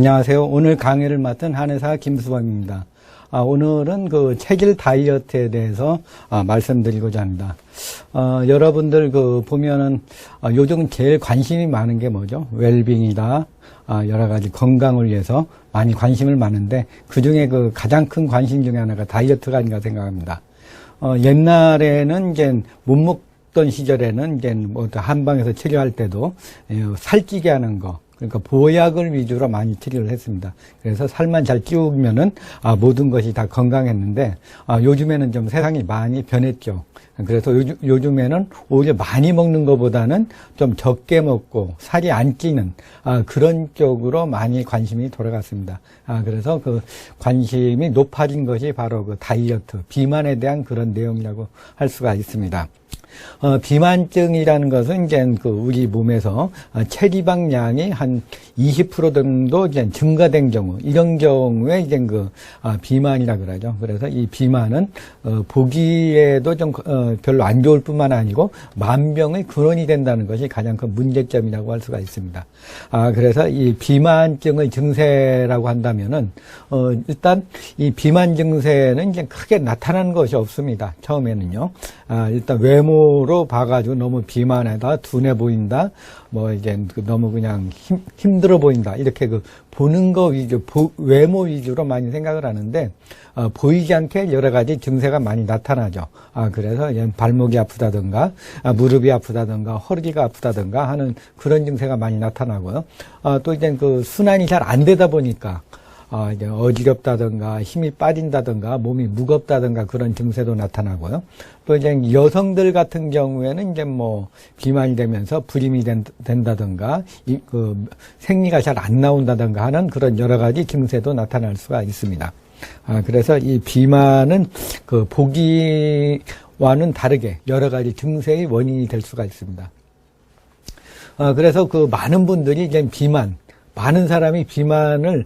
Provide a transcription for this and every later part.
안녕하세요. 오늘 강의를 맡은 한의사 김수범입니다. 오늘은 그 체질 다이어트에 대해서 말씀드리고자 합니다. 여러분들 보면은 요즘 제일 관심이 많은 게 뭐죠? 웰빙이다. 여러 가지 건강을 위해서 많이 관심을 많은데 그 중에 그 가장 큰 관심 중에 하나가 다이어트가 아닌가 생각합니다. 옛날에는 이제 못 먹던 시절에는 이제 뭐 한방에서 치료할 때도 살찌게 하는 거. 그러니까 보약을 위주로 많이 치료를 했습니다. 그래서 살만 잘 찌우면은 모든 것이 다 건강했는데 요즘에는 좀 세상이 많이 변했죠. 그래서 요즘에는 오히려 많이 먹는 것보다는 좀 적게 먹고 살이 안 찌는 그런 쪽으로 많이 관심이 돌아갔습니다. 그래서 그 관심이 높아진 것이 바로 그 다이어트, 비만에 대한 그런 내용이라고 할 수가 있습니다. 비만증이라는 것은 이제 우리 몸에서 체지방량이 한 20% 정도 이제 증가된 경우, 이런 경우에 이제 비만이라 그러죠. 그래서 이 비만은 보기에도 좀 별로 안 좋을 뿐만 아니고 만병의 근원이 된다는 것이 가장 큰 문제점이라고 할 수가 있습니다. 그래서 이 비만증의 증세라고 한다면은 일단 이 비만 증세는 이제 크게 나타나는 것이 없습니다. 처음에는요. 일단 외모로 봐가지고 너무 비만하다, 둔해 보인다, 뭐 이제 너무 그냥 힘들어 보인다, 이렇게 보는 거 위주, 외모 위주로 많이 생각을 하는데 보이지 않게 여러 가지 증세가 많이 나타나죠. 그래서 발목이 아프다든가 무릎이 아프다든가 허리가 아프다든가 하는 그런 증세가 많이 나타나고요. 또 이제 순환이 잘 안 되다 보니까 이제 어지럽다든가 힘이 빠진다든가 몸이 무겁다든가 그런 증세도 나타나고요. 또 이제 여성들 같은 경우에는 이제 뭐 비만이 되면서 불임이 된다든가 생리가 잘 안 나온다든가 하는 그런 여러 가지 증세도 나타날 수가 있습니다. 그래서 이 비만은 보기와는 다르게 여러 가지 증세의 원인이 될 수가 있습니다. 그래서 많은 분들이 이제 많은 사람이 비만을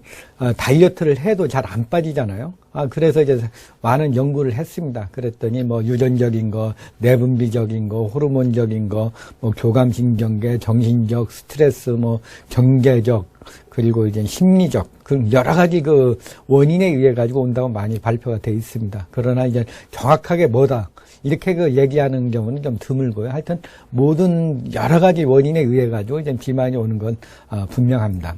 다이어트를 해도 잘 안 빠지잖아요. 그래서 이제 많은 연구를 했습니다. 그랬더니 뭐 유전적인 거, 내분비적인 거, 호르몬적인 거, 뭐 교감신경계, 정신적, 스트레스, 뭐 경제적, 그리고 이제 심리적, 여러 가지 원인에 의해 가지고 온다고 많이 발표가 돼 있습니다. 그러나 이제 정확하게 뭐다, 이렇게 얘기하는 경우는 좀 드물고요. 하여튼 모든 여러 가지 원인에 의해 가지고 이제 비만이 오는 건 분명합니다.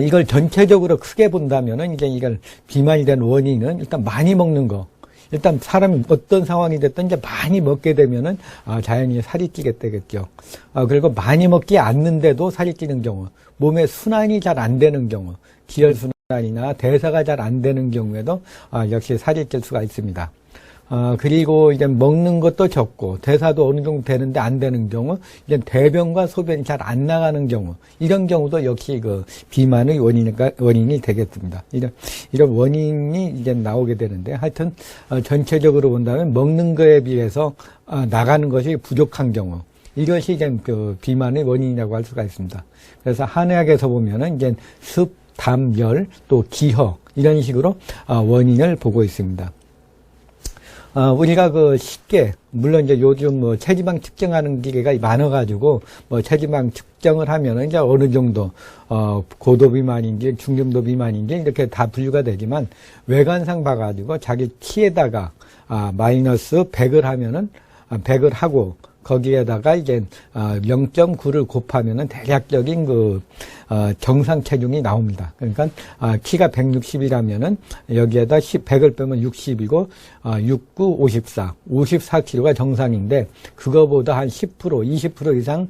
이걸 전체적으로 크게 본다면은 이제 이걸 비만이 된 원인은 일단 많이 먹는 거. 일단 사람이 어떤 상황이 됐든 이제 많이 먹게 되면은 자연히 살이 찌게 되겠죠. 그리고 많이 먹지 않는데도 살이 찌는 경우, 몸의 순환이 잘 안 되는 경우, 기혈순환이나 대사가 잘 안 되는 경우에도 역시 살이 찔 수가 있습니다. 그리고 이제 먹는 것도 적고 대사도 어느 정도 되는데 안 되는 경우, 이제 대변과 소변이 잘 안 나가는 경우, 이런 경우도 역시 비만의 원인이 되겠습니다. 이런 원인이 이제 나오게 되는데, 하여튼 전체적으로 본다면 먹는 거에 비해서 나가는 것이 부족한 경우, 이것이 이제 비만의 원인이라고 할 수가 있습니다. 그래서 한의학에서 보면은 이제 습, 담, 열, 또 기허, 이런 식으로 원인을 보고 있습니다. 우리가 쉽게, 물론 이제 요즘 뭐 체지방 측정하는 기계가 많아가지고, 뭐 체지방 측정을 하면은 이제 어느 정도, 고도 비만인지 중정도 비만인지 이렇게 다 분류가 되지만, 외관상 봐가지고 자기 키에다가, 마이너스 100을 하면은, 100을 하고, 거기에다가 이제 0.9를 곱하면은 대략적인 정상 체중이 나옵니다. 그러니까 키가 160이라면은 여기에다 100을 빼면 60이고 6, 9, 54, 54kg가 정상인데, 그거보다 한 10%, 20% 이상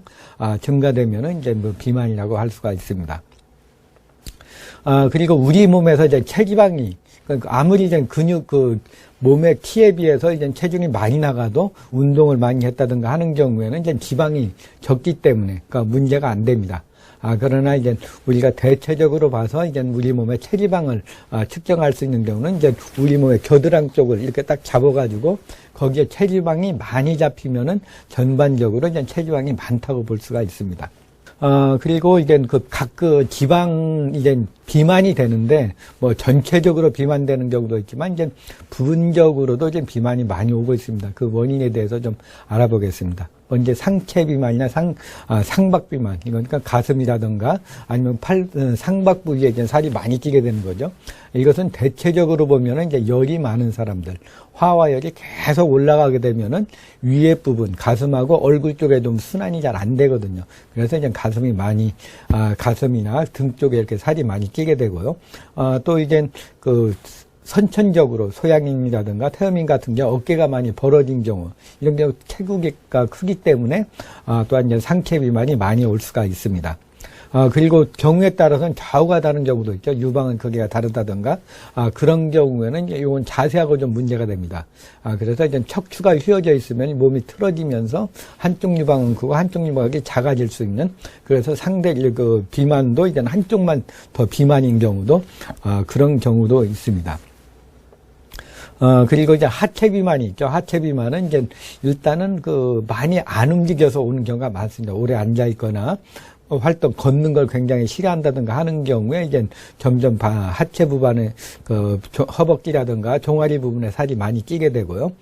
증가되면은 이제 뭐 비만이라고 할 수가 있습니다. 그리고 우리 몸에서 이제 체지방이, 그러니까 아무리 이제 몸의 키에 비해서 이제 체중이 많이 나가도 운동을 많이 했다든가 하는 경우에는 이제 지방이 적기 때문에 문제가 안 됩니다. 그러나 이제 우리가 대체적으로 봐서 이제 우리 몸의 체지방을 측정할 수 있는 경우는 이제 우리 몸의 겨드랑 쪽을 이렇게 딱 잡아가지고 거기에 체지방이 많이 잡히면은 전반적으로 이제 체지방이 많다고 볼 수가 있습니다. 그리고 이제 각 지방 이제 비만이 되는데, 뭐 전체적으로 비만되는 경우도 있지만 이제 부분적으로도 이제 비만이 많이 오고 있습니다. 그 원인에 대해서 좀 알아보겠습니다. 먼저 상체 비만이나 상박 비만, 그러니까 가슴이라든가 아니면 상박 부위에 이제 살이 많이 찌게 되는 거죠. 이것은 대체적으로 보면은 이제 열이 많은 사람들, 화와열이 계속 올라가게 되면은 위에 부분, 가슴하고 얼굴 쪽에 좀 순환이 잘 안 되거든요. 그래서 이제 가슴이 많이, 가슴이나 등 쪽에 이렇게 살이 많이 찌게 되고요. 또 이제 선천적으로 소양인이라든가 태음인 같은 경우 어깨가 많이 벌어진 경우, 이런 경우 체구가 크기 때문에 또한 이제 상체 비만이 많이 올 수가 있습니다. 그리고 경우에 따라서는 좌우가 다른 경우도 있죠. 유방은 크기가 다르다든가, 그런 경우에는 이건 자세하고 좀 문제가 됩니다. 그래서 이제 척추가 휘어져 있으면 몸이 틀어지면서 한쪽 유방은 크고 한쪽 유방이 작아질 수 있는, 그래서 상대 비만도 이제 한쪽만 더 비만인 경우도, 그런 경우도 있습니다. 그리고 이제 하체 비만이 있죠. 하체 비만은 이제 일단은 많이 안 움직여서 오는 경우가 많습니다. 오래 앉아 있거나, 걷는 걸 굉장히 싫어한다든가 하는 경우에 이제 점점 하체 부분에 허벅지라든가 종아리 부분에 살이 많이 찌게 되고요.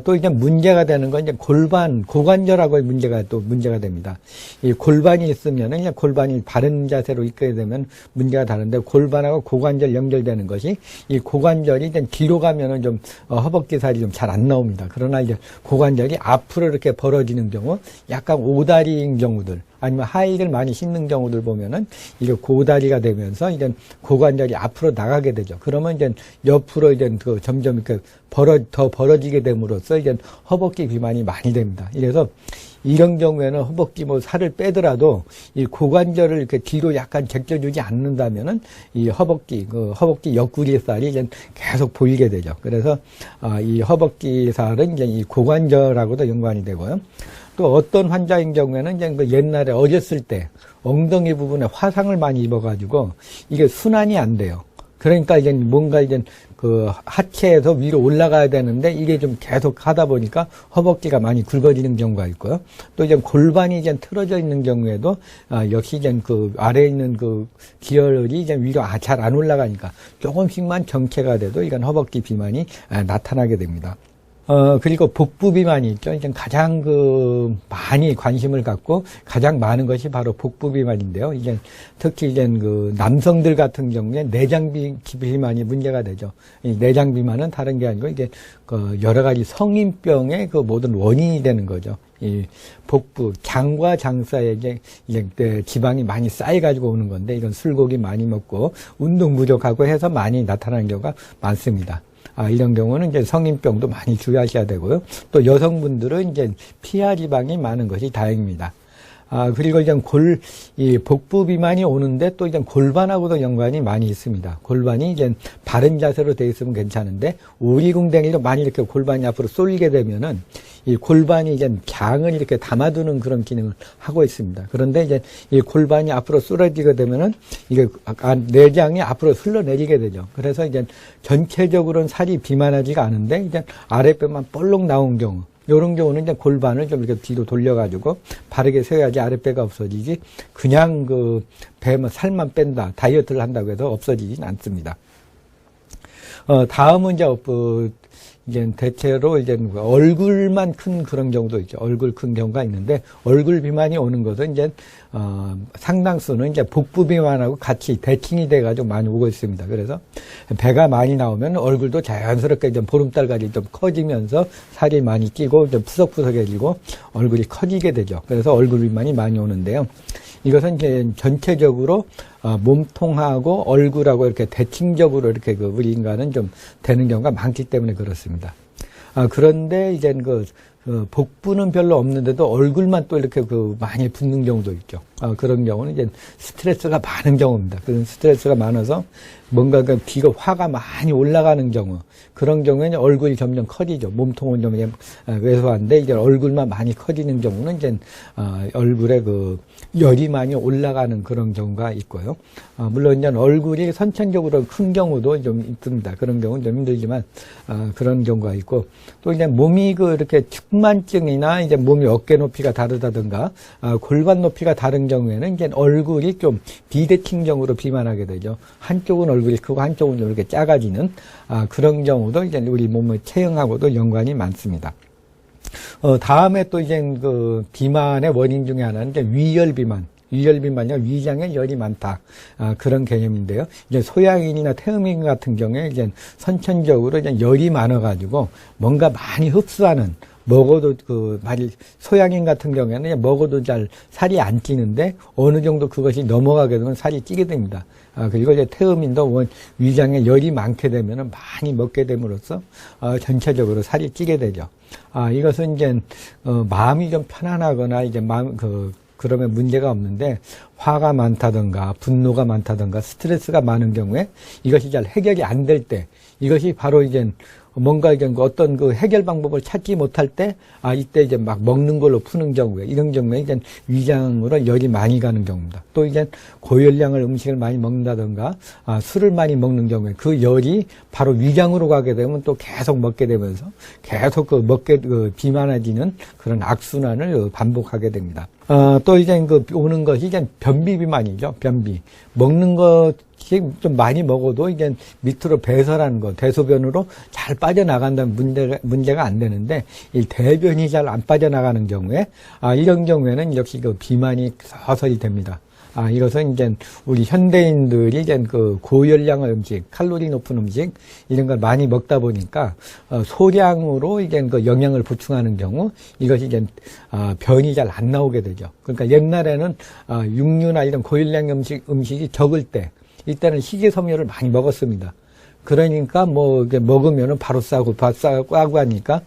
또 이제 문제가 되는 건 이제 고관절하고의 문제가 됩니다. 이 골반이 있으면은 이제 골반이 바른 자세로 있게 되면 문제가 다른데, 골반하고 고관절 연결되는 것이, 이 고관절이 이제 뒤로 가면은 좀 허벅지 살이 좀 잘 안 나옵니다. 그러나 이제 고관절이 앞으로 이렇게 벌어지는 경우, 약간 오다리인 경우들, 아니면 하이힐을 많이 신는 경우들 보면은 이게 고다리가 되면서 이제 고관절이 앞으로 나가게 되죠. 그러면 이제 옆으로 이제 점점 이렇게 더 벌어지게 됨으로써 이제 허벅지 비만이 많이 됩니다. 이래서 이런 경우에는 허벅지 살을 빼더라도 이 고관절을 이렇게 뒤로 약간 제껴주지 않는다면은 이 허벅지 옆구리 살이 이제 계속 보이게 되죠. 그래서 이 허벅지 살은 이제 이 고관절하고도 연관이 되고요. 또 어떤 환자인 경우에는 이제 옛날에 어렸을 때 엉덩이 부분에 화상을 많이 입어가지고 이게 순환이 안 돼요. 그러니까 이제 뭔가 이제 하체에서 위로 올라가야 되는데 이게 좀 계속 하다 보니까 허벅지가 많이 굵어지는 경우가 있고요. 또 이제 골반이 이제 틀어져 있는 경우에도 역시 이제 아래에 있는 기혈이 이제 위로 잘 안 올라가니까 조금씩만 정체가 돼도 이건 허벅지 비만이 나타나게 됩니다. 그리고 복부 비만이 있죠. 이제 가장 많이 관심을 갖고 가장 많은 것이 바로 복부 비만인데요. 이제 특히 이제 남성들 같은 경우에 내장 비만이 문제가 되죠. 이 내장 비만은 다른 게 아니고 이게 여러 가지 성인병의 모든 원인이 되는 거죠. 이 복부, 장과 장 사이에 이제 지방이 많이 쌓여가지고 오는 건데, 이건 술고기 많이 먹고 운동 부족하고 해서 많이 나타나는 경우가 많습니다. 이런 경우는 이제 성인병도 많이 주의하셔야 되고요. 또 여성분들은 이제 피하 지방이 많은 것이 다행입니다. 그리고 이제 이 복부 비만이 오는데 또 이제 골반하고도 연관이 많이 있습니다. 골반이 이제 바른 자세로 되어 있으면 괜찮은데, 오리궁뎅이로 많이 이렇게 골반이 앞으로 쏠리게 되면은 이 골반이 이제 장을 이렇게 담아두는 그런 기능을 하고 있습니다. 그런데 이제 이 골반이 앞으로 쏠아지게 되면은 이게 내장이 앞으로 흘러내리게 되죠. 그래서 이제 전체적으로는 살이 비만하지가 않은데 이제 아랫배만 볼록 나온 경우, 이런 경우는 이제 골반을 좀 이렇게 뒤로 돌려가지고 바르게 세워야지 아랫배가 없어지지, 그냥 배만 살만 뺀다, 다이어트를 한다고 해서 없어지진 않습니다. 다음은 이제 대체로 이제 얼굴만 큰 그런 경우도 있죠. 얼굴 큰 경우가 있는데, 얼굴 비만이 오는 것은 이제 상당수는 이제 복부 비만하고 같이 대칭이 돼가지고 많이 오고 있습니다. 그래서 배가 많이 나오면 얼굴도 자연스럽게 좀 보름달같이 좀 커지면서 살이 많이 찌고 좀 푸석푸석해지고 얼굴이 커지게 되죠. 그래서 얼굴 비만이 많이 오는데요. 이것은 이제 전체적으로 몸통하고 얼굴하고 이렇게 대칭적으로 이렇게 우리 인간은 좀 되는 경우가 많기 때문에 그렇습니다. 그런데 이제 복부는 별로 없는데도 얼굴만 또 이렇게 많이 붓는 경우도 있죠. 그런 경우는 이제 스트레스가 많은 경우입니다. 그런 스트레스가 많아서 뭔가 뒤로 화가 많이 올라가는 경우, 그런 경우에는 얼굴이 점점 커지죠. 몸통은 좀 왜소한데 이제 얼굴만 많이 커지는 경우는 이제 얼굴에 열이 많이 올라가는 그런 경우가 있고요. 물론 이제 얼굴이 선천적으로 큰 경우도 좀 있습니다. 그런 경우는 좀 힘들지만 그런 경우가 있고, 또 이제 몸이 이렇게 측만증이나 이제 몸이 어깨 높이가 다르다든가 골반 높이가 다른 경우에는 이제 얼굴이 좀 비대칭적으로 비만하게 되죠. 한쪽은 얼굴이 크고 한쪽은 좀 이렇게 작아지는 그런 경우도 이제 우리 몸의 체형하고도 연관이 많습니다. 다음에 또 이제 그 비만의 원인 중에 하나는 이제 위열 비만. 위열 비만이요, 위장에 열이 많다. 그런 개념인데요. 이제 소양인이나 태음인 같은 경우에 이제 선천적으로 이제 열이 많아가지고 뭔가 많이 흡수하는, 먹어도 소양인 같은 경우에는 먹어도 잘 살이 안 찌는데 어느 정도 그것이 넘어가게 되면 살이 찌게 됩니다. 그리고 이제 태음인도 위장에 열이 많게 되면은 많이 먹게 됨으로써 전체적으로 살이 찌게 되죠. 이것은 이제 마음이 좀 편안하거나 이제 그러면 문제가 없는데, 화가 많다든가 분노가 많다든가 스트레스가 많은 경우에 이것이 잘 해결이 안 될 때, 이것이 바로 이제 뭔가 이제 어떤 그 해결 방법을 찾지 못할 때, 이때 이제 막 먹는 걸로 푸는 경우에, 이런 경우에 이제 위장으로 열이 많이 가는 경우입니다. 또 이제 고열량을 음식을 많이 먹는다든가, 술을 많이 먹는 경우에 그 열이 바로 위장으로 가게 되면 또 계속 먹게 되면서 계속 비만해지는 그런 악순환을 반복하게 됩니다. 또 이제 오는 것이 이제 변비 비만이죠. 변비. 먹는 것이 좀 많이 먹어도 이제 밑으로 배설하는 거, 대소변으로 잘 빠져나간다면 문제가 안 되는데, 이 대변이 잘 안 빠져나가는 경우에, 이런 경우에는 역시 그 비만이 서서히 됩니다. 이것은 이제 우리 현대인들이 이제 그 고열량의 음식, 칼로리 높은 음식, 이런 걸 많이 먹다 보니까, 소량으로 이제 그 영양을 보충하는 경우, 이것이 이제, 변이 잘 안 나오게 되죠. 그러니까 옛날에는, 육류나 이런 고열량 음식이 적을 때, 이때는 식이섬유를 많이 먹었습니다. 그러니까 이게 먹으면은 바로 싸고 하니까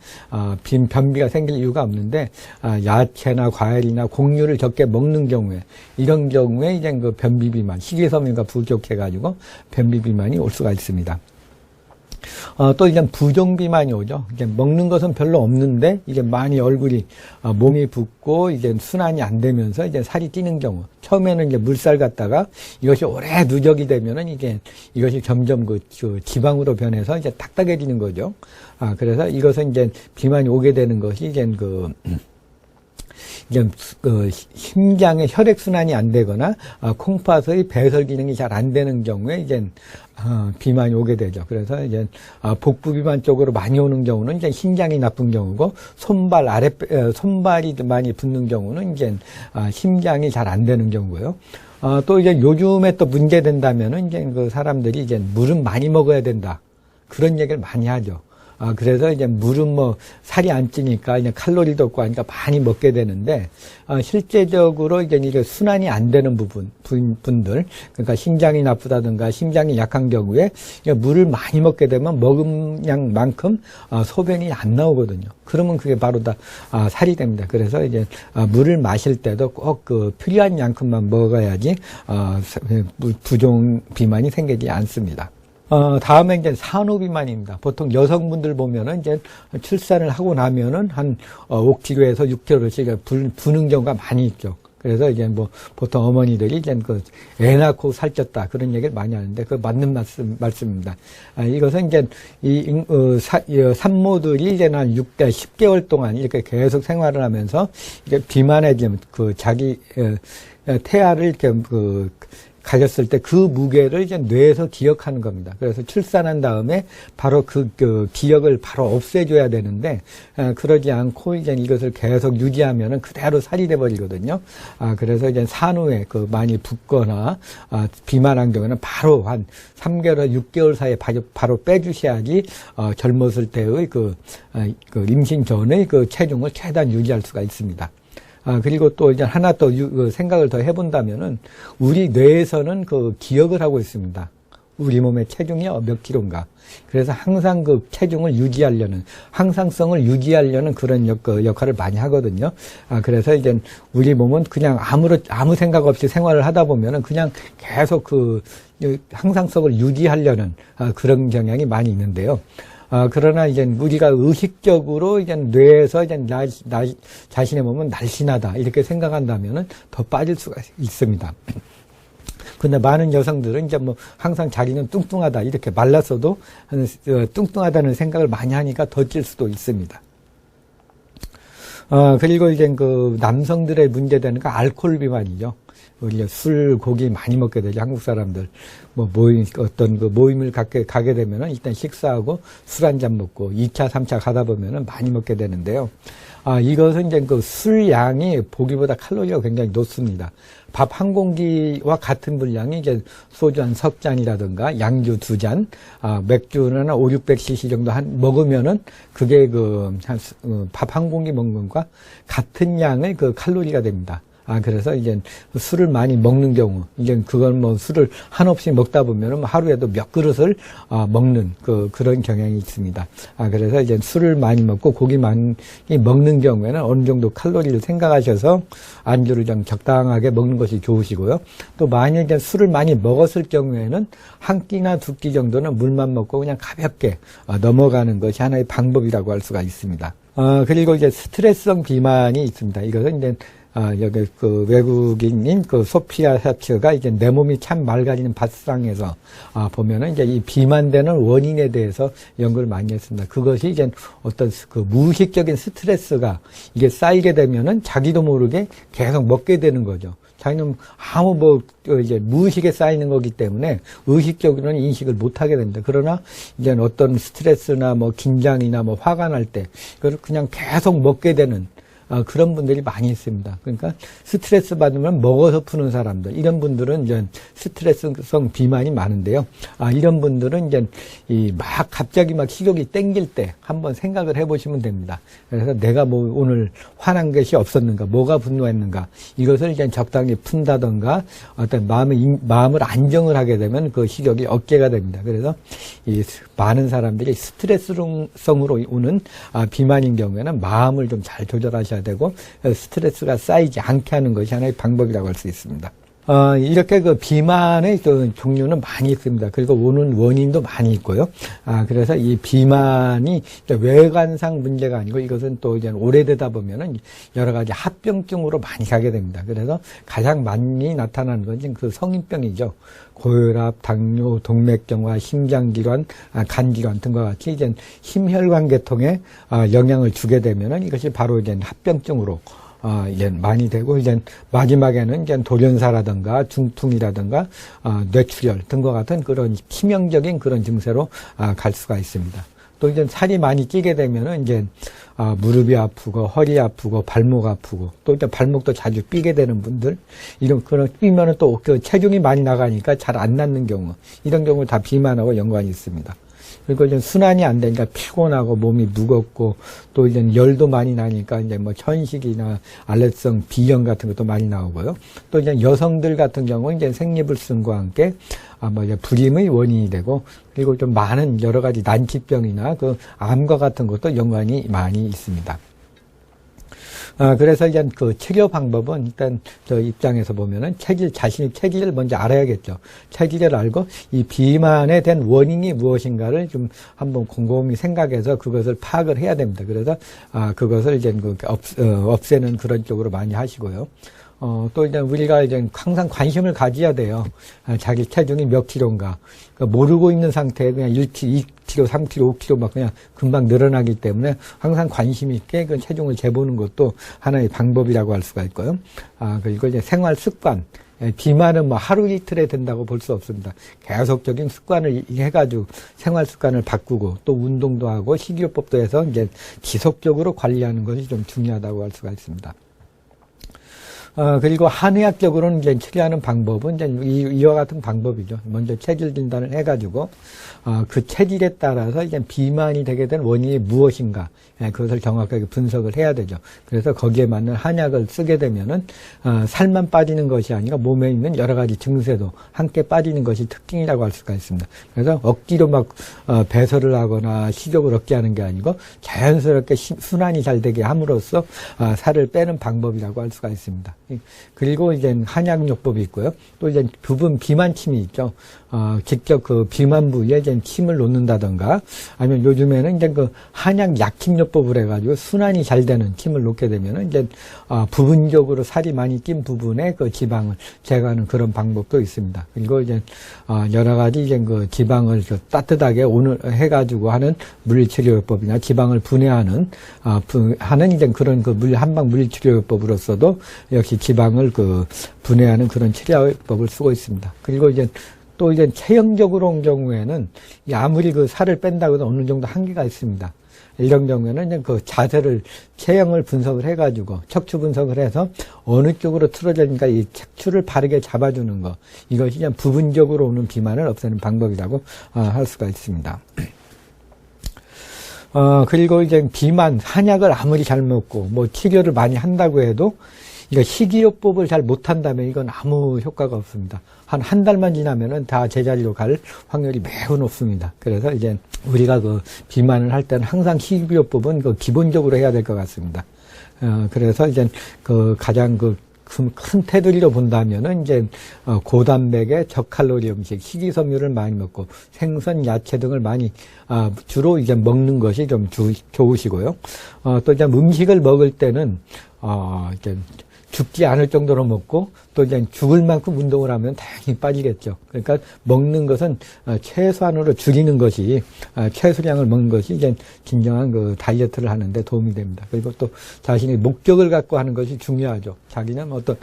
변비가 생길 이유가 없는데, 야채나 과일이나 곡류를 적게 먹는 경우에, 이런 경우에 이제 그 변비 비만, 식이섬유가 부족해가지고 변비 비만이 올 수가 있습니다. 또 이제 부종 비만이 오죠. 이제 먹는 것은 별로 없는데 이게 많이 얼굴이 몸이 붓고 이제 순환이 안 되면서 이제 살이 찌는 경우. 처음에는 이제 물살 같다가 이것이 오래 누적이 되면은 이것이 점점 그 지방으로 변해서 이제 딱딱해지는 거죠. 그래서 이것은 이제 비만이 오게 되는 것이 이제 심장의 혈액순환이 안 되거나, 콩팥의 배설 기능이 잘 안 되는 경우에 이제, 비만이 오게 되죠. 그래서 이제, 복부 비만 쪽으로 많이 오는 경우는 이제 심장이 나쁜 경우고, 손발이 많이 붓는 경우는 이제, 심장이 잘 안 되는 경우고요. 또 이제 요즘에 또 문제 된다면은 이제 그 사람들이 이제 물은 많이 먹어야 된다. 그런 얘기를 많이 하죠. 그래서 이제 물은 살이 안 찌니까 이제 칼로리도 없고 하니까 많이 먹게 되는데, 실제적으로 이제 순환이 안 되는 분들, 그러니까 심장이 나쁘다든가 심장이 약한 경우에 물을 많이 먹게 되면 먹은 양만큼 소변이 안 나오거든요. 그러면 그게 바로 다 살이 됩니다. 그래서 이제 물을 마실 때도 꼭 필요한 양큼만 먹어야지 부종 비만이 생기지 않습니다. 다음에 이제 산후비만입니다. 보통 여성분들 보면은 이제 출산을 하고 나면은 한 5kg에서 6kg씩 부는 경우가 많이 있죠. 그래서 이제 보통 어머니들이 이제 애 낳고 살쪘다 그런 얘기를 많이 하는데 그 맞는 말씀입니다. 이것은 이제 산모들이 이제 한 10개월 동안 이렇게 계속 생활을 하면서 이게 비만해지면 자기 태아를 이렇게 가졌을 때 그 무게를 이제 뇌에서 기억하는 겁니다. 그래서 출산한 다음에 바로 그 기억을 바로 없애줘야 되는데, 그러지 않고 이제 이것을 계속 유지하면은 그대로 살이 돼버리거든요. 그래서 이제 산후에 많이 붓거나, 비만한 경우는 바로 한 3개월, 6개월 사이에 바로 빼주셔야지, 젊었을 때의 임신 전의 체중을 최대한 유지할 수가 있습니다. 그리고 또 이제 하나 또 생각을 더 해본다면은 우리 뇌에서는 기억을 하고 있습니다. 우리 몸의 체중이 몇 킬로인가. 그래서 항상 체중을 유지하려는, 항상성을 유지하려는 그런 역할을 많이 하거든요. 그래서 이제 우리 몸은 그냥 아무 생각 없이 생활을 하다 보면은 그냥 계속 항상성을 유지하려는 그런 경향이 많이 있는데요. 그러나 이제 우리가 의식적으로 이제 뇌에서 이제 자신의 몸은 날씬하다 이렇게 생각한다면은 더 빠질 수가 있습니다. 근데 많은 여성들은 이제 항상 자기는 뚱뚱하다 이렇게 말랐어도 뚱뚱하다는 생각을 많이 하니까 더 찔 수도 있습니다. 그리고 이제 남성들의 문제되는 거 알코올 비만이죠. 우리가 술, 고기 많이 먹게 되죠. 한국 사람들. 뭐 어떤 그 모임을 가게 되면은 일단 식사하고 술 한 잔 먹고 2차, 3차 가다 보면은 많이 먹게 되는데요. 이것은 이제 그 술 양이 보기보다 칼로리가 굉장히 높습니다. 밥 한 공기와 같은 분량이 이제 소주 한 석 잔이라든가 양주 2잔, 맥주는 500~600cc 정도 먹으면은 그게 밥 한 공기 먹는 것과 같은 양의 그 칼로리가 됩니다. 그래서 이제 술을 많이 먹는 경우, 이제 그건 뭐 술을 한없이 먹다 보면은 하루에도 몇 그릇을 먹는 그런 경향이 있습니다. 그래서 이제 술을 많이 먹고 고기 많이 먹는 경우에는 어느 정도 칼로리를 생각하셔서 안주를 좀 적당하게 먹는 것이 좋으시고요. 또 만약에 이제 술을 많이 먹었을 경우에는 한 끼나 두 끼 정도는 물만 먹고 그냥 가볍게 넘어가는 것이 하나의 방법이라고 할 수가 있습니다. 그리고 이제 스트레스성 비만이 있습니다. 이것은 이제 여기 그 외국인인 그 소피아 샤츠가 이제 내 몸이 참 맑아지는 밥상에서 보면은 이제 이 비만되는 원인에 대해서 연구를 많이 했습니다. 그것이 이제 어떤 그 무의식적인 스트레스가 이게 쌓이게 되면은 자기도 모르게 계속 먹게 되는 거죠. 자기는 이제 무의식에 쌓이는 거기 때문에 의식적으로는 인식을 못 하게 됩니다. 그러나 이제 어떤 스트레스나 뭐 긴장이나 뭐 화가 날 때 그걸 그냥 계속 먹게 되는 그런 분들이 많이 있습니다. 그러니까 스트레스 받으면 먹어서 푸는 사람들, 이런 분들은 이제 스트레스성 비만이 많은데요. 이런 분들은 이제 갑자기 식욕이 땡길 때 한번 생각을 해보시면 됩니다. 그래서 내가 뭐 오늘 화난 것이 없었는가, 뭐가 분노했는가, 이것을 이제 적당히 푼다던가 어떤 마음을 안정을 하게 되면 그 식욕이 억제가 됩니다. 그래서 많은 사람들이 스트레스성으로 오는 비만인 경우에는 마음을 좀 잘 조절하셔야 되고 스트레스가 쌓이지 않게 하는 것이 하나의 방법이라고 할 수 있습니다. 이렇게 그 비만의 그 종류는 많이 있습니다. 그리고 오는 원인도 많이 있고요. 그래서 이 비만이 외관상 문제가 아니고 이것은 또 이제 오래되다 보면은 여러 가지 합병증으로 많이 가게 됩니다. 그래서 가장 많이 나타나는 것은 그 성인병이죠. 고혈압, 당뇨, 동맥경화, 심장질환, 간질환 등과 같이 이제 심혈관 계통에 영향을 주게 되면은 이것이 바로 이제 합병증으로 이제 많이 되고, 이제 마지막에는 이제 돌연사라든가 중풍이라든가 뇌출혈 등과 같은 그런 치명적인 그런 증세로 갈 수가 있습니다. 또 이제 살이 많이 찌게 되면은 이제 무릎이 아프고 허리 아프고 발목 아프고 또 이제 발목도 자주 삐게 되는 분들, 이런 그런 삐면은 또 그 체중이 많이 나가니까 잘 안 낫는 경우, 이런 경우 다 비만하고 연관이 있습니다. 그리고 이제 순환이 안 되니까 피곤하고 몸이 무겁고 또 이제 열도 많이 나니까 이제 뭐 천식이나 알레르기성 비염 같은 것도 많이 나오고요. 또 이제 여성들 같은 경우는 이제 생리불순과 함께 이제 불임의 원인이 되고, 그리고 좀 많은 여러 가지 난치병이나 그 암과 같은 것도 연관이 많이 있습니다. 그래서 이제 그 치료 방법은 일단 저 입장에서 보면은 자신의 체질을 먼저 알아야겠죠. 체질을 알고 이 비만에 대한 원인이 무엇인가를 좀 한번 곰곰이 생각해서 그것을 파악을 해야 됩니다. 그래서 그것을 이제 없애는 그런 쪽으로 많이 하시고요. 또 이제 우리가 이제 항상 관심을 가져야 돼요. 자기 체중이 몇 킬로인가. 그러니까 모르고 있는 상태에 그냥 1kg, 2kg, 3kg, 5kg 막 그냥 금방 늘어나기 때문에 항상 관심 있게 그 체중을 재보는 것도 하나의 방법이라고 할 수가 있고요. 그리고 이제 생활 습관. 비만은 뭐 하루 이틀에 된다고 볼 수 없습니다. 계속적인 습관을 해가지고 생활 습관을 바꾸고 또 운동도 하고 식이요법도 해서 이제 지속적으로 관리하는 것이 좀 중요하다고 할 수가 있습니다. 그리고 한의학적으로는 이제 치료하는 방법은 이제 이와 같은 방법이죠. 먼저 체질 진단을 해가지고, 그 체질에 따라서 이제 비만이 되게 된 원인이 무엇인가, 그것을 정확하게 분석을 해야 되죠. 그래서 거기에 맞는 한약을 쓰게 되면은, 살만 빠지는 것이 아니라 몸에 있는 여러 가지 증세도 함께 빠지는 것이 특징이라고 할 수가 있습니다. 그래서 억지로 배설을 하거나 식욕을 얻게 하는 게 아니고 자연스럽게 순환이 잘 되게 함으로써, 살을 빼는 방법이라고 할 수가 있습니다. 그리고 이제 한약요법이 있고요. 또 이제 부분 비만침이 있죠. 직접 그 비만 부위에 이제 침을 놓는다던가, 아니면 요즘에는 이제 그 한약 약침요법을 해가지고 순환이 잘 되는 침을 놓게 되면은 이제, 부분적으로 살이 많이 낀 부분에 그 지방을 제거하는 그런 방법도 있습니다. 그리고 이제, 여러 가지 이제 그 지방을 따뜻하게 해가지고 하는 물리치료요법이나 지방을 분해하는, 하는 이제 그런 그 한방 물리치료요법으로서도 역시 지방을 그 분해하는 그런 치료요법을 쓰고 있습니다. 그리고 이제 또 이제 체형적으로 온 경우에는 아무리 그 살을 뺀다고 해도 어느 정도 한계가 있습니다. 이런 경우에는 이제 그 자세를, 체형을 분석을 해가지고 척추 분석을 해서 어느 쪽으로 틀어지니까 이 척추를 바르게 잡아주는 거, 이것이 그냥 부분적으로 오는 비만을 없애는 방법이라고 할 수가 있습니다. 그리고 이제 비만, 한약을 아무리 잘 먹고 뭐 치료를 많이 한다고 해도 이거 식이요법을 잘 못한다면 이건 아무 효과가 없습니다. 한 달만 지나면은 다 제자리로 갈 확률이 매우 높습니다. 그래서 이제 우리가 그 비만을 할 때는 항상 식이요법은 그 기본적으로 해야 될 것 같습니다. 그래서 이제 그 가장 큰 테두리로 본다면은 이제 고단백의 저칼로리 음식, 식이섬유를 많이 먹고 생선, 야채 등을 많이 주로 이제 먹는 것이 좀 좋으시고요. 또 이제 음식을 먹을 때는 이제 죽지 않을 정도로 먹고 또 이제 죽을 만큼 운동을 하면 당연히 빠지겠죠. 그러니까 먹는 것은 최소한으로 줄이는 것이, 최소량을 먹는 것이 이제 진정한 그 다이어트를 하는데 도움이 됩니다. 그리고 또 자신의 목적을 갖고 하는 것이 중요하죠. 자기는 어떤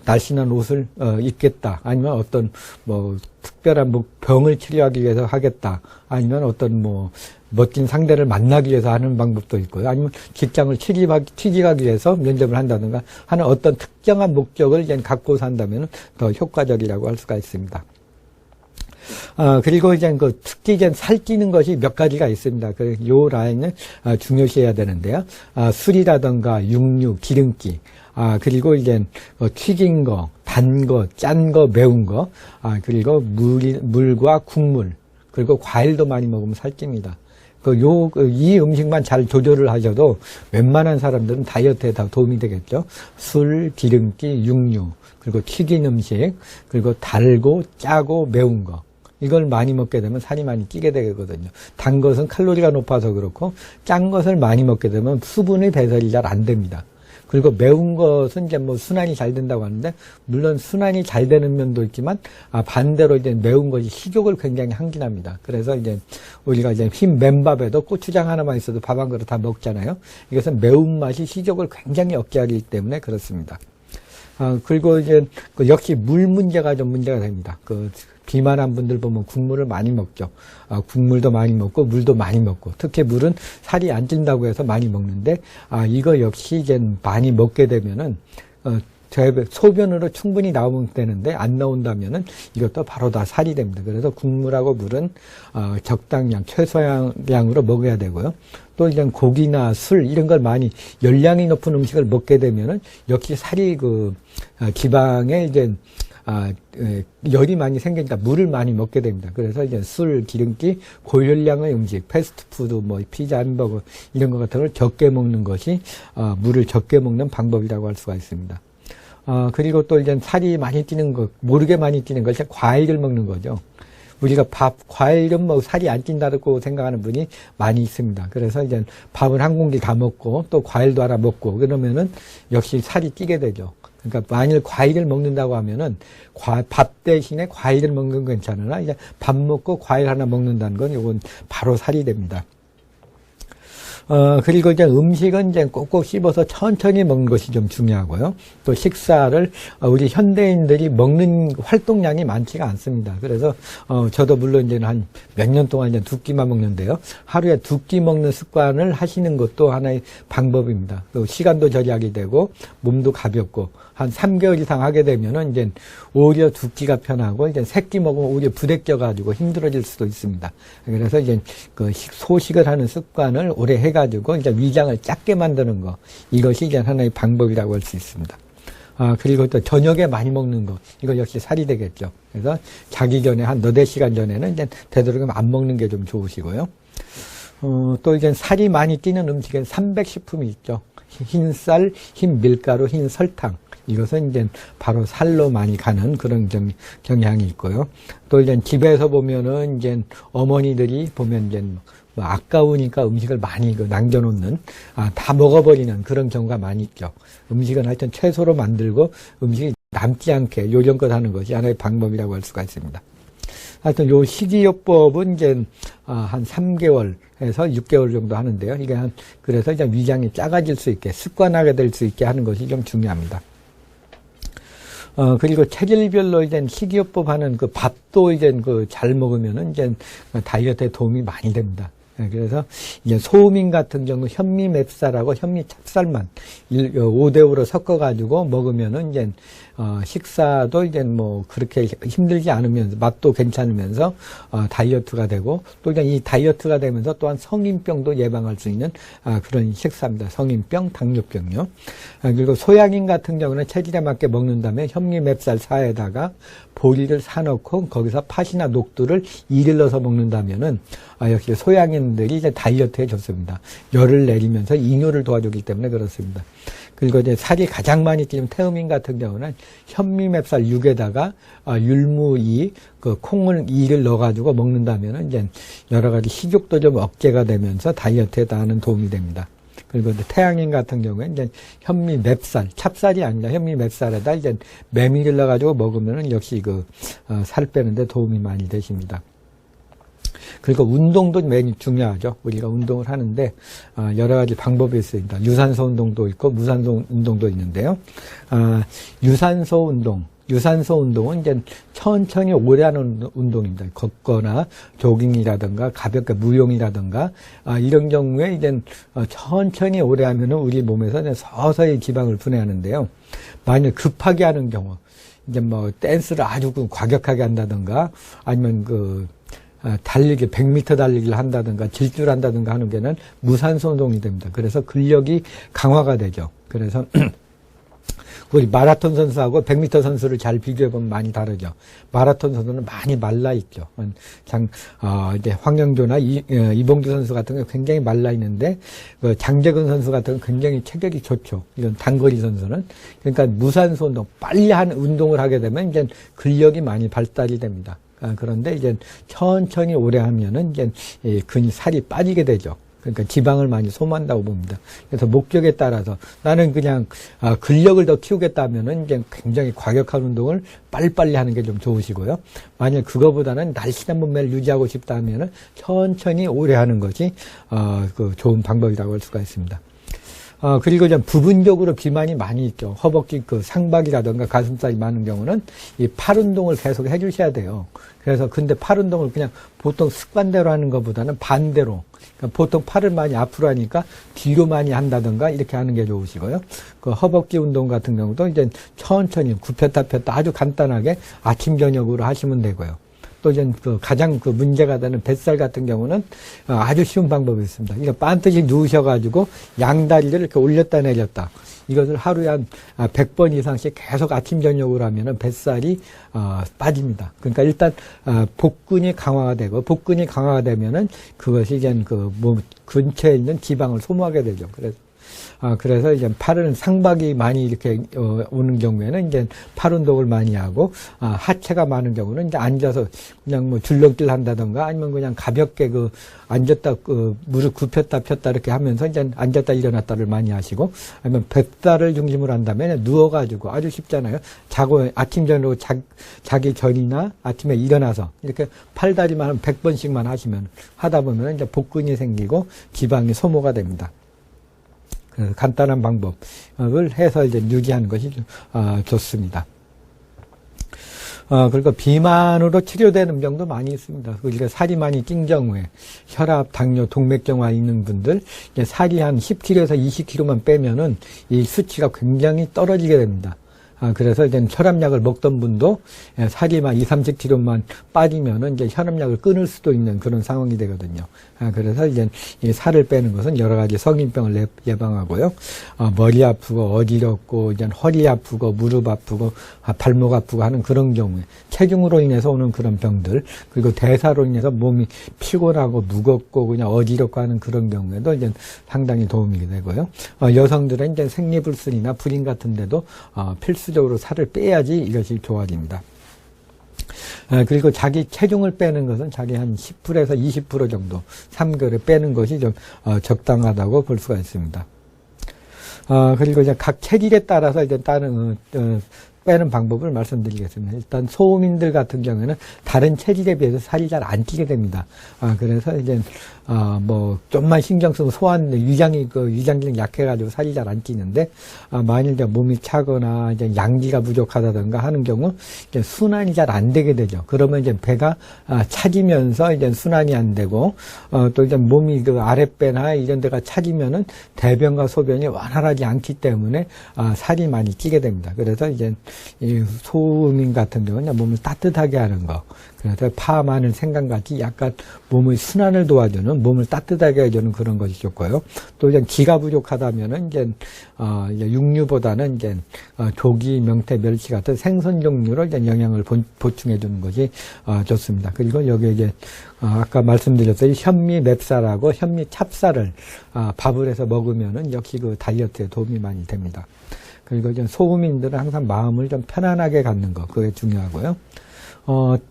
날씬한 옷을 입겠다, 아니면 어떤 뭐 특별한 병을 치료하기 위해서 하겠다, 아니면 어떤 뭐 멋진 상대를 만나기 위해서 하는 방법도 있고요. 아니면 직장을 취직하기 위해서 면접을 한다든가 하는 어떤 특정한 목적을 이제 갖고 산다면 더 효과적이라고 할 수가 있습니다. 그리고 이제 특히 이제 살찌는 것이 몇 가지가 있습니다. 요 라인을 중요시해야 되는데요. 술이라든가 육류, 기름기, 그리고 이제 튀긴 거, 단 거, 짠 거, 매운 거, 그리고 물과 국물, 그리고 과일도 많이 먹으면 살찝니다. 이 음식만 잘 조절을 하셔도 웬만한 사람들은 다이어트에 다 도움이 되겠죠. 술, 기름기, 육류, 그리고 튀긴 음식, 그리고 달고, 짜고, 매운 거. 이걸 많이 먹게 되면 살이 많이 찌게 되거든요. 단 것은 칼로리가 높아서 그렇고, 짠 것을 많이 먹게 되면 수분의 배설이 잘 안 됩니다. 그리고 매운 것은 이제 뭐 순환이 잘 된다고 하는데, 물론 순환이 잘 되는 면도 있지만, 반대로 이제 매운 것이 식욕을 굉장히 항진합니다. 그래서 이제 우리가 이제 흰 맨밥에도 고추장 하나만 있어도 밥 한 그릇 다 먹잖아요. 이것은 매운맛이 식욕을 굉장히 억제하기 때문에 그렇습니다. 그리고 이제 역시 물 문제가 좀 문제가 됩니다. 비만한 분들 보면 국물을 많이 먹죠. 국물도 많이 먹고 물도 많이 먹고, 특히 물은 살이 안 찐다고 해서 많이 먹는데, 이거 역시 이제 많이 먹게 되면은 소변으로 충분히 나오면 되는데 안 나온다면은 이것도 바로 다 살이 됩니다. 그래서 국물하고 물은 적당량, 최소량으로 먹어야 되고요. 또 이제 고기나 술 이런 걸 많이 열량이 높은 음식을 먹게 되면은 역시 살이 지방에 이제 열이 많이 생기니까 물을 많이 먹게 됩니다. 그래서 이제 술, 기름기, 고열량의 음식, 패스트푸드, 뭐 피자, 햄버거 이런 것 같은 걸 적게 먹는 것이 물을 적게 먹는 방법이라고 할 수가 있습니다. 그리고 또 이제 살이 많이 찌는 것, 모르게 많이 찌는 것이 과일을 먹는 거죠. 우리가 과일 좀 먹고 살이 안 찐다고 생각하는 분이 많이 있습니다. 그래서 이제 밥을 한 공기 다 먹고 또 과일도 하나 먹고 그러면은 역시 살이 찌게 되죠. 그러니까 만일 과일을 먹는다고 하면은 밥 대신에 과일을 먹는 건 괜찮으나 이제 밥 먹고 과일 하나 먹는다는 건 이건 바로 살이 됩니다. 그리고 이제 음식은 이제 꼭꼭 씹어서 천천히 먹는 것이 좀 중요하고요. 또 식사를, 우리 현대인들이 먹는 활동량이 많지가 않습니다. 그래서, 저도 물론 이제 한 몇 년 동안 이제 두 끼만 먹는데요. 하루에 두 끼 먹는 습관을 하시는 것도 하나의 방법입니다. 또 시간도 절약이 되고, 몸도 가볍고, 한 3개월 이상 하게 되면은 이제 오히려 두 끼가 편하고, 이제 세 끼 먹으면 오히려 부대껴가지고 힘들어질 수도 있습니다. 그래서 이제 소식을 하는 습관을 오래 해가지고 이제 위장을 작게 만드는 거, 이것이 이제 하나의 방법이라고 할 수 있습니다. 그리고 또 저녁에 많이 먹는 거, 이거 역시 살이 되겠죠. 그래서 자기 전에 한 너댓 시간 전에는 이제 되도록이면 안 먹는 게 좀 좋으시고요. 또 이제 살이 많이 찌는 음식엔 삼백식품이 있죠. 흰쌀, 흰 밀가루, 흰 설탕. 이것은 이제 바로 살로 많이 가는 그런 경향이 있고요. 또 이제 집에서 보면은 이제 어머니들이 보면 이제 뭐 아까우니까 음식을 많이 남겨놓는, 다 먹어버리는 그런 경우가 많이 있죠. 음식은 하여튼 채소로 만들고 음식이 남지 않게 요령껏 하는 것이 하나의 방법이라고 할 수가 있습니다. 하여튼 요 식이요법은 이제 한 3개월에서 6개월 정도 하는데요. 이게 그래서 이제 위장이 작아질 수 있게 습관하게 될 수 있게 하는 것이 좀 중요합니다. 그리고 체질별로 이제 식이요법 하는 그 밥도 이제 잘 먹으면은 이제 다이어트에 도움이 많이 됩니다. 그래서 이제 소음인 같은 경우 현미 맵쌀하고 현미 찹쌀만 5대5로 섞어가지고 먹으면은 이제 식사도 이제 뭐 그렇게 힘들지 않으면서 맛도 괜찮으면서 다이어트가 되고 또 이제 이 다이어트가 되면서 또한 성인병도 예방할 수 있는 그런 식사입니다. 성인병, 당뇨병요. 그리고 소양인 같은 경우는 체질에 맞게 먹는다면 현미 맵쌀 사에다가 보리를 사놓고 거기서 팥이나 녹두를 2를 넣어서 먹는다면은 역시 소양인들이 이제 다이어트에 좋습니다. 열을 내리면서 이뇨를 도와주기 때문에 그렇습니다. 그리고 이제 살이 가장 많이 찌는 태음인 같은 경우는 현미 맵쌀 6에다가 율무 2, 그 콩을 2를 넣어가지고 먹는다면은 이제 여러 가지 식욕도 좀 억제가 되면서 다이어트에 다하는 도움이 됩니다. 그리고 이제 태양인 같은 경우에 이제 현미 맵쌀, 찹쌀이 아니라 현미 맵쌀에다 이제 메밀을 넣어가지고 먹으면은 역시 살 빼는데 도움이 많이 되십니다. 그리고 운동도 매우 중요하죠. 우리가 운동을 하는데 여러 가지 방법이 있습니다. 유산소 운동도 있고 무산소 운동도 있는데요. 유산소 운동은 이제 천천히 오래 하는 운동입니다. 걷거나 조깅이라든가 가볍게 무용이라든가 이런 경우에 이제 천천히 오래 하면은 우리 몸에서 이제 서서히 지방을 분해하는데요. 만약 급하게 하는 경우, 이제 뭐 댄스를 아주 과격하게 한다든가 아니면 달리기, 100m 달리기를 한다든가 질주를 한다든가 하는 게는 무산소 운동이 됩니다. 그래서 근력이 강화가 되죠. 그래서 우리 마라톤 선수하고 100m 선수를 잘 비교해보면 많이 다르죠. 마라톤 선수는 많이 말라있죠. 이제 황영조나 이봉주 선수 같은 경우 굉장히 말라있는데, 장재근 선수 같은 경우 굉장히 체격이 좋죠. 이런 단거리 선수는. 그러니까 무산소 운동, 빨리 운동을 하게 되면 이제 근력이 많이 발달이 됩니다. 그런데 이제 천천히 오래 하면은 이제 살이 빠지게 되죠. 그러니까 지방을 많이 소모한다고 봅니다. 그래서 목적에 따라서 나는 그냥 근력을 더 키우겠다면은 이제 굉장히 과격한 운동을 빨리빨리 하는 게 좀 좋으시고요. 만약 그거보다는 날씬한 몸매를 유지하고 싶다 하면은 천천히 오래 하는 것이 좋은 방법이라고 할 수가 있습니다. 그리고 좀 부분적으로 비만이 많이 있죠. 허벅지 상박이라든가 가슴살이 많은 경우는 이 팔 운동을 계속 해주셔야 돼요. 그래서 근데 팔 운동을 그냥 보통 습관대로 하는 것보다는 반대로, 그러니까 보통 팔을 많이 앞으로 하니까 뒤로 많이 한다든가 이렇게 하는 게 좋으시고요. 허벅지 운동 같은 경우도 이제 천천히 굽혔다 폈다 아주 간단하게 아침 저녁으로 하시면 되고요. 또 이제 가장 문제가 되는 뱃살 같은 경우는 아주 쉬운 방법이 있습니다. 이거 반듯이 누우셔가지고 양다리를 이렇게 올렸다 내렸다. 이것을 하루에 한 100번 이상씩 계속 아침 저녁으로 하면은 뱃살이 빠집니다. 그러니까 일단 복근이 강화가 되고, 복근이 강화가 되면은 그것이 이제 몸 근처에 있는 지방을 소모하게 되죠. 그래서 이제 팔은 상박이 많이 이렇게 오는 경우에는 이제 팔 운동을 많이 하고, 하체가 많은 경우는 이제 앉아서 그냥 뭐 줄넘기를 한다던가 아니면 그냥 가볍게 앉았다 무릎 굽혔다 폈다 이렇게 하면서 이제 앉았다 일어났다를 많이 하시고, 아니면 뱃살을 중심으로 한다면 누워가지고 아주 쉽잖아요. 아침 저녁 자기 전이나 아침에 일어나서 이렇게 팔다리만 한 100번씩만 하다 보면 이제 복근이 생기고 지방이 소모가 됩니다. 간단한 방법을 해서 이제 유지하는 것이 좋습니다. 그리고 비만으로 치료되는 병도 많이 있습니다. 우리가 살이 많이 찐 경우에 혈압, 당뇨, 동맥경화 있는 분들 살이 한 10kg에서 20kg만 빼면은 이 수치가 굉장히 떨어지게 됩니다. 그래서 이제 혈압약을 먹던 분도 살이만 2, 30kg만 빠지면은 이제 혈압약을 끊을 수도 있는 그런 상황이 되거든요. 그래서 이제 이 살을 빼는 것은 여러 가지 성인병을 예방하고요. 머리 아프고 어지럽고 이제 허리 아프고 무릎 아프고 발목 아프고 하는 그런 경우에 체중으로 인해서 오는 그런 병들, 그리고 대사로 인해서 몸이 피곤하고 무겁고 그냥 어지럽고 하는 그런 경우에도 이제 상당히 도움이 되고요. 여성들은 이제 생리불순이나 불임 같은 데도 필수적으로 살을 빼야지 이것이 좋아집니다. 그리고 자기 체중을 빼는 것은 자기 한 10%에서 20% 정도 3개월에 빼는 것이 좀 적당하다고 볼 수가 있습니다. 그리고 이제 각 체질에 따라서 이제 다른 빼는 방법을 말씀드리겠습니다. 일단 소음인들 같은 경우에는 다른 체질에 비해서 살이 잘 안 찌게 됩니다. 그래서 이제 뭐 좀만 신경 쓰면 위장 기능 약해가지고 살이 잘 안 찌는데, 만일 이제 몸이 차거나 이제 양기가 부족하다든가 하는 경우 이제 순환이 잘 안 되게 되죠. 그러면 이제 배가 차지면서 이제 순환이 안 되고, 또 이제 몸이 그 아랫배나 이런 데가 차지면은 대변과 소변이 원활하지 않기 때문에 살이 많이 찌게 됩니다. 그래서 이제 이 소음인 같은 경우는 몸을 따뜻하게 하는 거, 그래서 파, 마늘, 생강 같이 약간 몸의 순환을 도와주는, 몸을 따뜻하게 해주는 그런 것이 좋고요. 또 이제 기가 부족하다면은 이제 육류보다는 이제 조기, 명태, 멸치 같은 생선 종류로 이제 영양을 보충해 주는 것이 좋습니다. 그리고 여기에 이제 아까 말씀드렸듯이 현미 맵쌀하고 현미 찹쌀을 밥을 해서 먹으면은 역시 그 다이어트에 도움이 많이 됩니다. 그리고 이제 소음인들은 항상 마음을 좀 편안하게 갖는 거, 그게 중요하고요.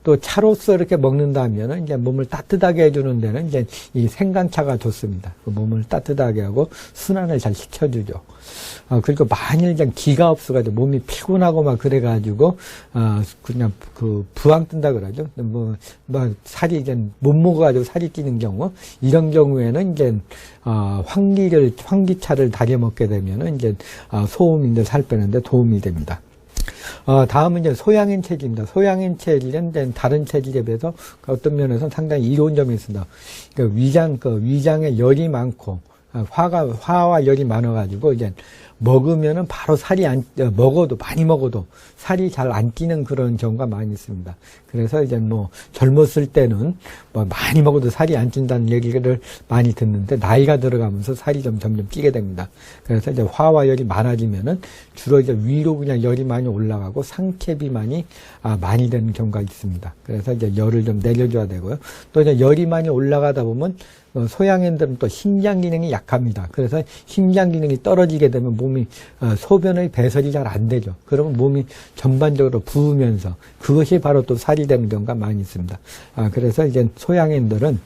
또 차로서 이렇게 먹는다면은 이제 몸을 따뜻하게 해주는 데는 이제 이 생강차가 좋습니다. 그 몸을 따뜻하게 하고 순환을 잘 시켜주죠. 그리고 만일 이제 기가 없어가지고 몸이 피곤하고 막 그래가지고, 그냥 부항 뜬다 그러죠. 살이 이제 못 먹어가지고 살이 찌는 경우, 이런 경우에는 이제, 환기차를 다려 먹게 되면은 이제, 소음인들 살 빼는데 도움이 됩니다. 다음은 이제 소양인 체질입니다. 소양인 체질은 다른 체질에 비해서 어떤 면에서 상당히 이로운 점이 있습니다. 위장에 열이 많고, 화와 열이 많아가지고, 이제, 먹으면은 바로 많이 먹어도 살이 잘 안 찌는 그런 경우가 많이 있습니다. 그래서 이제 젊었을 때는 많이 먹어도 살이 안 찐다는 얘기를 많이 듣는데, 나이가 들어가면서 살이 점점 찌게 됩니다. 그래서 이제 화와 열이 많아지면은 주로 이제 위로 그냥 열이 많이 올라가고 상체 비만이 많이 되는 경우가 있습니다. 그래서 이제 열을 좀 내려줘야 되고요. 또 이제 열이 많이 올라가다 보면 소양인들은 또 심장 기능이 약합니다. 그래서 심장 기능이 떨어지게 되면 몸이 소변의 배설이 잘 안 되죠. 그러면 몸이 전반적으로 부으면서 그것이 바로 또 살이 되는 경우가 많이 있습니다. 그래서 이제 소양인들은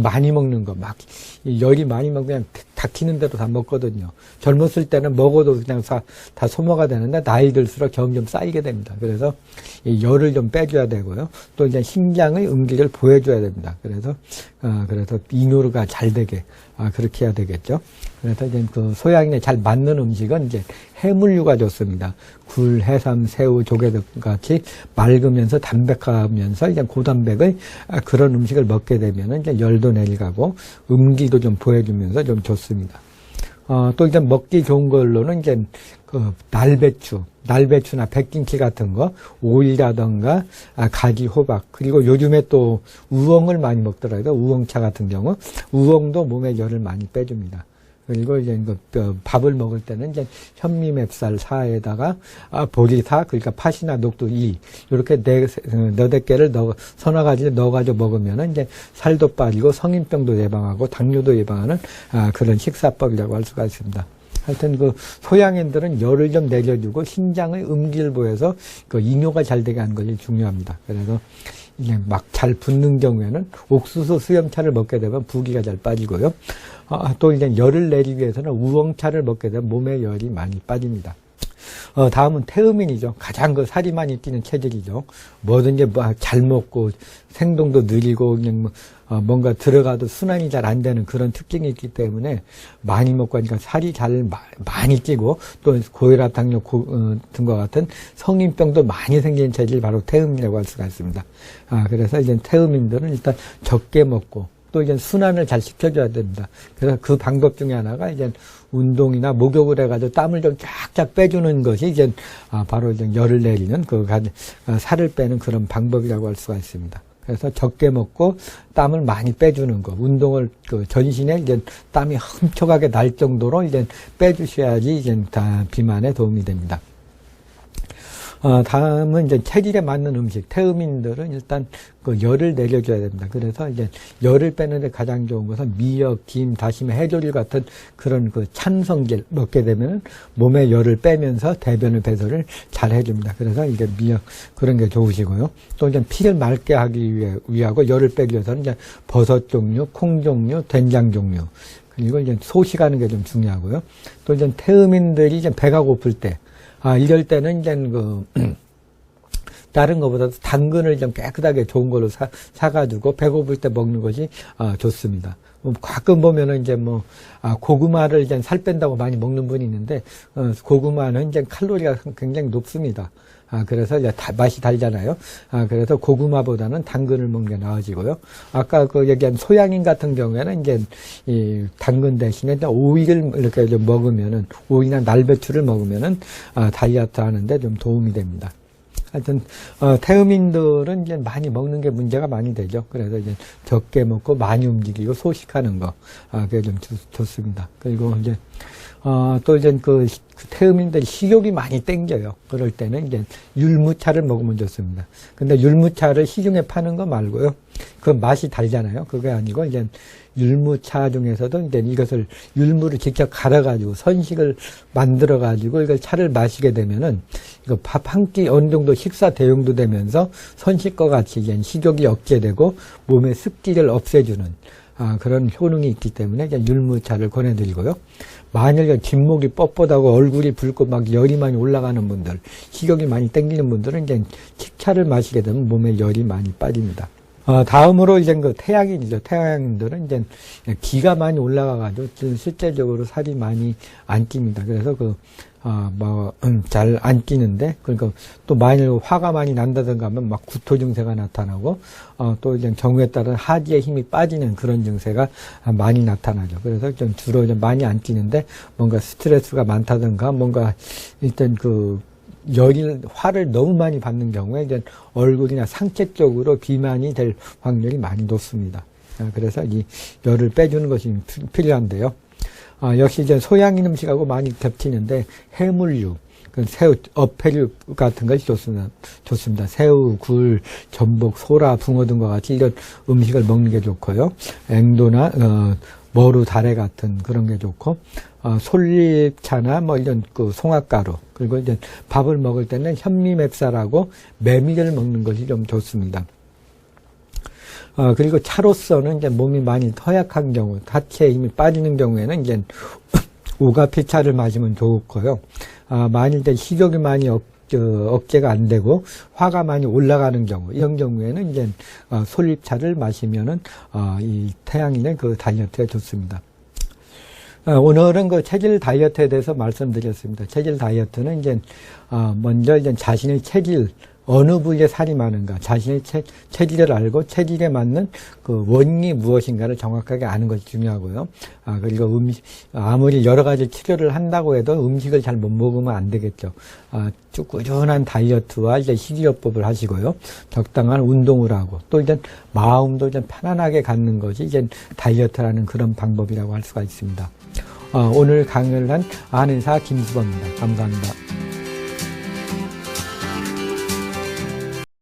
많이 먹는 거, 열이 많이 먹으면 그냥 닥치는 대로 다 먹거든요. 젊었을 때는 먹어도 그냥 다 소모가 되는데 나이 들수록 점점 쌓이게 됩니다. 그래서 이 열을 좀 빼줘야 되고요. 또 이제 심장의 음기를 보여줘야 됩니다. 그래서 이뇨가 잘 되게, 그렇게 해야 되겠죠. 그래서 이제 그 소양인에 잘 맞는 음식은 이제 해물류가 좋습니다. 굴, 해삼, 새우, 조개 등 같이 맑으면서 담백하면서 이제 고단백의 그런 음식을 먹게 되면은 이제 열도 내려가고 음기도 좀 보여주면서 좀 좋습니다. 또 이제 먹기 좋은 걸로는 이제 날배추나 백김치 같은 거, 오이라던가 가지, 호박, 그리고 요즘에 또 우엉을 많이 먹더라고요. 우엉차 같은 경우, 우엉도 몸에 열을 많이 빼줍니다. 그리고 이제 밥을 먹을 때는 이제 현미 맵쌀 사에다가 보리사, 그러니까 팥이나 녹두 이렇게 너댓 개를 서너 가지를 넣어가지고 먹으면은 이제 살도 빠지고 성인병도 예방하고 당뇨도 예방하는 그런 식사법이라고 할 수가 있습니다. 하여튼 소양인들은 열을 좀 내려주고 신장의 음기를 보여서 이뇨가 잘 되게 하는 것이 중요합니다. 그래서 이게 막 잘 붓는 경우에는 옥수수 수염차를 먹게 되면 부기가 잘 빠지고요. 또 이제 열을 내리기 위해서는 우엉차를 먹게 되면 몸에 열이 많이 빠집니다. 다음은 태음인이죠. 가장 살이 많이 찌는 체질이죠. 뭐든지 잘 먹고 생동도 느리고 그냥 뭔가 들어가도 순환이 잘 안 되는 그런 특징이 있기 때문에 많이 먹고 하니까 살이 잘 많이 찌고 또 고혈압, 당뇨 등과 같은 성인병도 많이 생기는 체질이 바로 태음이라고 할 수가 있습니다. 그래서 이제 태음인들은 일단 적게 먹고 또 이제 순환을 잘 시켜줘야 됩니다. 그래서 그 방법 중에 하나가 이제 운동이나 목욕을 해가지고 땀을 좀 쫙쫙 빼주는 것이 이제 바로 이제 열을 내리는 살을 빼는 그런 방법이라고 할 수가 있습니다. 그래서 적게 먹고 땀을 많이 빼주는 거, 운동을 전신에 이제 땀이 흠쩍하게 날 정도로 이제 빼주셔야지 이제 다 비만에 도움이 됩니다. 다음은 이제 체질에 맞는 음식. 태음인들은 일단 그 열을 내려줘야 됩니다. 그래서 이제 열을 빼는데 가장 좋은 것은 미역, 김, 다시마, 해조류 같은 그런 그 찬성질 먹게 되면 몸에 열을 빼면서 대변을 배설을 잘 해줍니다. 그래서 이제 미역 그런 게 좋으시고요. 또 이제 피를 맑게 하기 위하고 열을 빼기 위해서는 이제 버섯 종류, 콩 종류, 된장 종류. 그리고 이제 소식하는 게 좀 중요하고요. 또 이제 태음인들이 이제 배가 고플 때 이럴 때는 이제 다른 것보다도 당근을 좀 깨끗하게 좋은 걸로 사가지고 배고플 때 먹는 것이 좋습니다. 가끔 보면은 이제 고구마를 이제 살 뺀다고 많이 먹는 분이 있는데, 고구마는 이제 칼로리가 굉장히 높습니다. 그래서 이제 맛이 달잖아요. 그래서 고구마보다는 당근을 먹는 게 나아지고요. 아까 얘기한 소양인 같은 경우에는 이제 이 당근 대신에 오이를 이렇게 좀 먹으면은, 오이나 날배추를 먹으면은 다이어트 하는데 좀 도움이 됩니다. 하여튼 태음인들은 이제 많이 먹는 게 문제가 많이 되죠. 그래서 이제 적게 먹고 많이 움직이고 소식하는 거 그게 좀 좋습니다. 그리고 이제 또 이제 그 태음인들이 식욕이 많이 땡겨요. 그럴 때는 이제 율무차를 먹으면 좋습니다. 근데 율무차를 시중에 파는 거 말고요. 그 맛이 달잖아요. 그게 아니고 이제 율무차 중에서도 이제 이것을 율무를 직접 갈아가지고 선식을 만들어가지고 이걸 차를 마시게 되면은 이거 밥 한 끼 어느 정도 식사 대용도 되면서 선식과 같이 이제 식욕이 억제되고 몸의 습기를 없애주는 그런 효능이 있기 때문에 이제 율무차를 권해드리고요. 만일 뒷목이 뻣뻣하고 얼굴이 붉고 막 열이 많이 올라가는 분들, 식욕이 많이 땡기는 분들은 이제 칡차를 마시게 되면 몸에 열이 많이 빠집니다. 다음으로 이제 그 태양인이죠. 태양인들은 이제 기가 많이 올라가가지고 실제적으로 살이 많이 안 찝니다. 그래서 잘 안 찌는데, 그러니까 또 만일 화가 많이 난다든가 하면 막 구토 증세가 나타나고, 또 이제 경우에 따라 하지의 힘이 빠지는 그런 증세가 많이 나타나죠. 그래서 좀 주로 좀 많이 안 찌는데, 뭔가 스트레스가 많다든가, 뭔가 일단 화를 너무 많이 받는 경우에 이제 얼굴이나 상체 쪽으로 비만이 될 확률이 많이 높습니다. 그래서 이 열을 빼주는 것이 필요한데요. 역시 이제 소양인 음식하고 많이 겹치는데 해물류, 새우, 어패류 같은 것이 좋습니다. 새우, 굴, 전복, 소라, 붕어 등과 같이 이런 음식을 먹는 게 좋고요. 앵도나 머루, 다래 같은 그런 게 좋고, 솔잎차나 이런 송화가루, 그리고 이제 밥을 먹을 때는 현미맵쌀하고 메밀을 먹는 것이 좀 좋습니다. 그리고 차로서는 이제 몸이 많이 허약한 경우, 하체에 힘이 빠지는 경우에는 이제 오가피차를 마시면 좋고요. 만일 이제 식욕이 많이 억제가 안 되고 화가 많이 올라가는 경우, 이런 경우에는 이제 솔잎차를 마시면은 이 태양인의 그 다이어트에 좋습니다. 오늘은 그 체질 다이어트에 대해서 말씀드렸습니다. 체질 다이어트는 이제 먼저 이제 자신의 체질, 어느 부위에 살이 많은가, 자신의 체질을 알고 체질에 맞는 그 원인이 무엇인가를 정확하게 아는 것이 중요하고요. 그리고 아무리 여러 가지 치료를 한다고 해도 음식을 잘 못 먹으면 안 되겠죠. 쭉 꾸준한 다이어트와 이제 식이요법을 하시고요. 적당한 운동을 하고, 또 이제 마음도 이제 편안하게 갖는 것이 이제 다이어트라는 그런 방법이라고 할 수가 있습니다. 오늘 강연을 한 아내사 김수범입니다. 감사합니다.